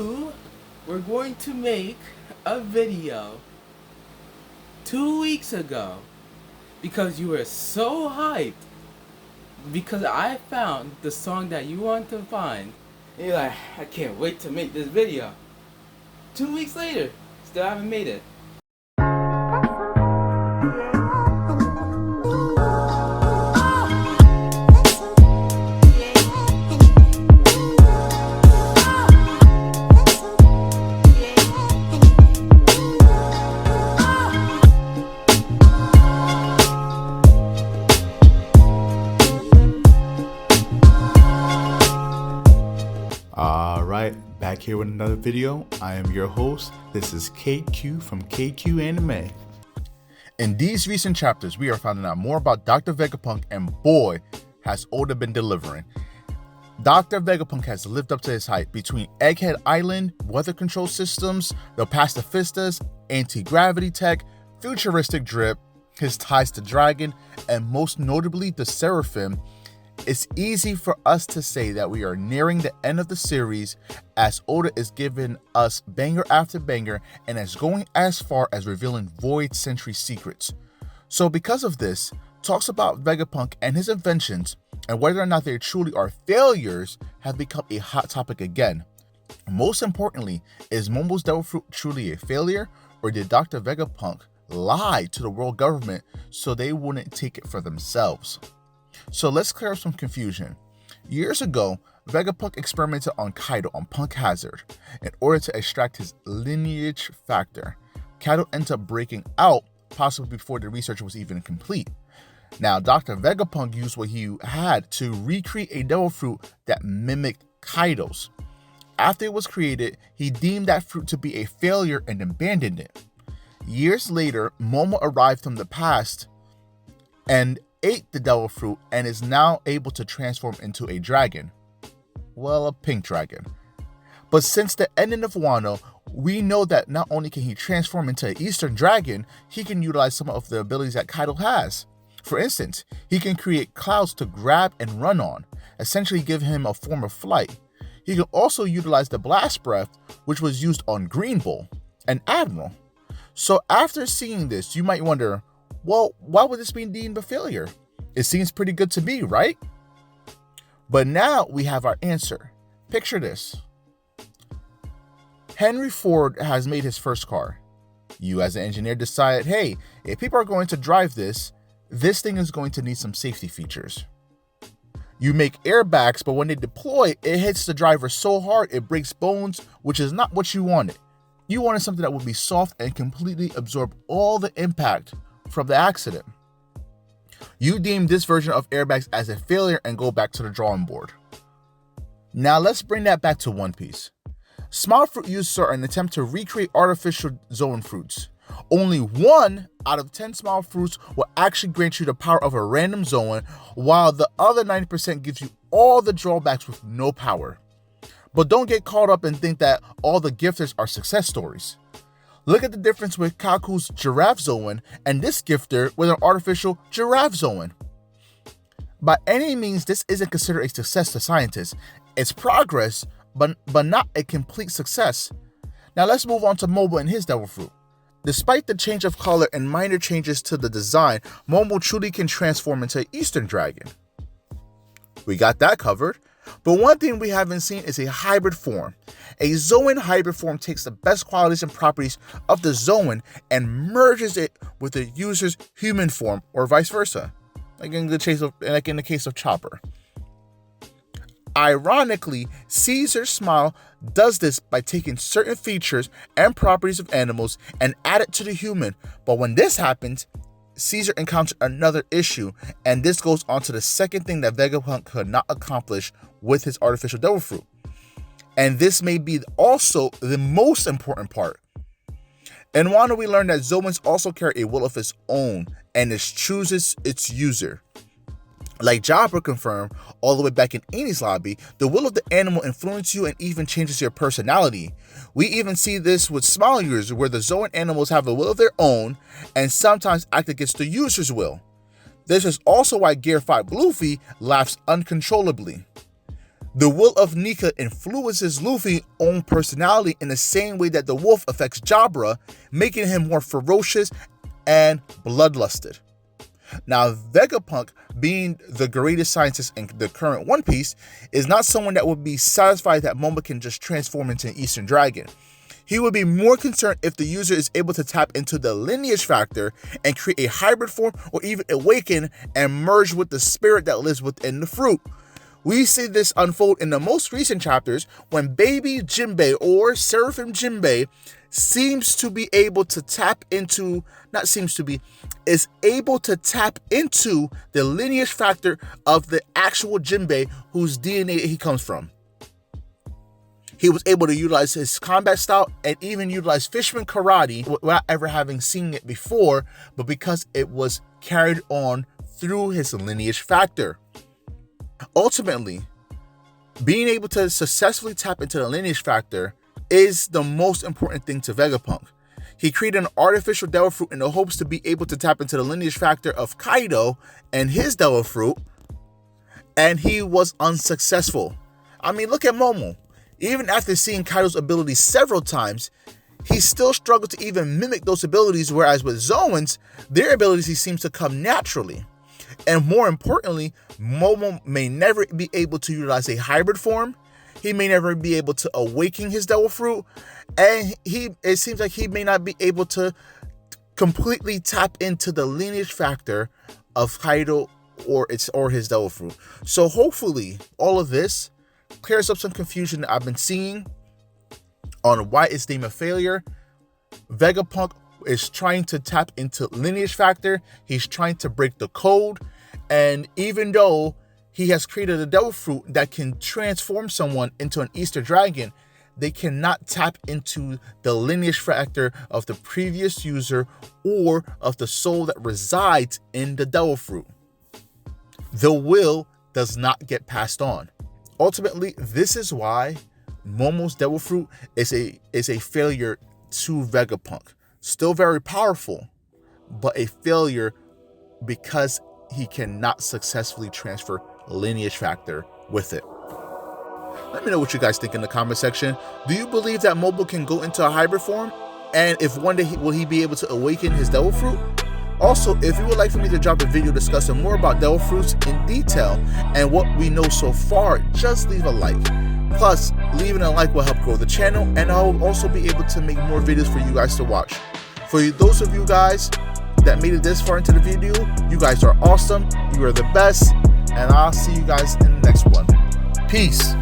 you were going to make a video 2 weeks ago because you were so hyped because I found the song that you want to find. And you're like, I can't wait to make this video. 2 weeks later, still haven't made it. Alright, back here with another video. I am your host. This is KQ from KQ Anime. In these recent chapters, we are finding out more about Dr. Vegapunk, and boy, has Oda been delivering. Dr. Vegapunk has lived up to his hype between Egghead Island, weather control systems, the pacifistas, anti-gravity tech, futuristic drip, his ties to Dragon, and most notably the Seraphim. It's easy for us to say that we are nearing the end of the series, as Oda is giving us banger after banger and is going as far as revealing Void Century secrets. So because of this, talks about Vegapunk and his inventions and whether or not they truly are failures have become a hot topic again. Most importantly, is Momo's Devil Fruit truly a failure, or did Dr. Vegapunk lie to the world government so they wouldn't take it for themselves? So let's clear up some confusion. Years ago, Vegapunk experimented on Kaido on Punk Hazard in order to extract his lineage factor. Kaido ended up breaking out, possibly before the research was even complete. Now, Dr. Vegapunk used what he had to recreate a devil fruit that mimicked Kaido's. After it was created, he deemed that fruit to be a failure and abandoned it. Years later, Momo arrived from the past and ate the devil fruit and is now able to transform into a dragon. Well, a pink dragon. But since the ending of Wano, we know that not only can he transform into an Eastern dragon, he can utilize some of the abilities that Kaido has. For instance, he can create clouds to grab and run on, essentially give him a form of flight. He can also utilize the blast breath, which was used on Green Bull, an admiral. So after seeing this, you might wonder, well, why would this be deemed a failure? It seems pretty good to me, right? But now we have our answer. Picture this. Henry Ford has made his first car. You as an engineer decide, hey, if people are going to drive this thing is going to need some safety features. You make airbags, but when they deploy, it hits the driver so hard it breaks bones, which is not what you wanted. You wanted something that would be soft and completely absorb all the impact from the accident. You deem this version of airbags as a failure and go back to the drawing board. Now let's bring that back to One Piece. Smile fruit users are an attempt to recreate artificial Zoan fruits. Only 1 out of 10 smile fruits will actually grant you the power of a random Zoan, while the other 90% gives you all the drawbacks with no power. But don't get caught up and think that all the gifters are success stories. Look at the difference with Kaku's Giraffe Zoan and this gifter with an artificial Giraffe Zoan. By any means, this isn't considered a success to scientists. It's progress, but not a complete success. Now let's move on to Momo and his devil fruit. Despite the change of color and minor changes to the design, Momo truly can transform into an Eastern dragon. We got that covered. But one thing we haven't seen is a hybrid form. A Zoan hybrid form takes the best qualities and properties of the Zoan and merges it with the user's human form, or vice versa, like in the case of Chopper. Ironically, Caesar's Smile does this by taking certain features and properties of animals and add it to the human. But when this happens, Caesar encounters another issue, and this goes on to the second thing that Vegapunk could not accomplish with his artificial devil fruit. And this may be also the most important part. In Wano, we learned that Zoans also carry a will of its own, and it chooses its user. Like Jabra confirmed all the way back in Enies lobby, the will of the animal influences you and even changes your personality. We even see this with Smile users, where the Zoan animals have a will of their own and sometimes act against the user's will. This is also why Gear 5 Luffy laughs uncontrollably. The will of Nika influences Luffy's own personality in the same way that the wolf affects Jabra, making him more ferocious and bloodlusted. Now, Vegapunk, being the greatest scientist in the current One Piece, is not someone that would be satisfied that Momo can just transform into an Eastern Dragon. He would be more concerned if the user is able to tap into the lineage factor and create a hybrid form, or even awaken and merge with the spirit that lives within the fruit. We see this unfold in the most recent chapters when baby Jinbei, or Seraphim Jinbei, seems to be able to tap into, is able to tap into the lineage factor of the actual Jinbei whose DNA he comes from. He was able to utilize his combat style and even utilize fisherman karate without ever having seen it before, but because it was carried on through his lineage factor. Ultimately, being able to successfully tap into the lineage factor is the most important thing to Vegapunk. He created an artificial devil fruit in the hopes to be able to tap into the lineage factor of Kaido and his devil fruit, and he was unsuccessful. I mean, look at Momo. Even after seeing Kaido's abilities several times, he still struggled to even mimic those abilities, whereas with Zoans, their abilities seems to come naturally. And more importantly, Momo may never be able to utilize a hybrid form. He may never be able to awaken his devil fruit, and it seems like he may not be able to completely tap into the lineage factor of Kaido or his devil fruit. So hopefully all of this clears up some confusion that I've been seeing on why it's deemed a failure. Vegapunk is trying to tap into lineage factor. He's trying to break the code, and even though he has created a devil fruit that can transform someone into an Easter Dragon, they cannot tap into the lineage factor of the previous user or of the soul that resides in the devil fruit. The will does not get passed on. Ultimately, this is why Momo's devil fruit is a failure to Vegapunk. Still very powerful, but a failure because he cannot successfully transfer lineage factor with it. Let me know what you guys think in the comment section. Do you believe that Momo can go into a hybrid form? And if one day will he be able to awaken his devil fruit? Also, if you would like for me to drop a video discussing more about devil fruits in detail and what we know so far, just leave a like. Plus, leaving a like will help grow the channel, and I'll also be able to make more videos for you guys to watch. For those of you guys that made it this far into the video, you guys are awesome. You are the best, and I'll see you guys in the next one. Peace.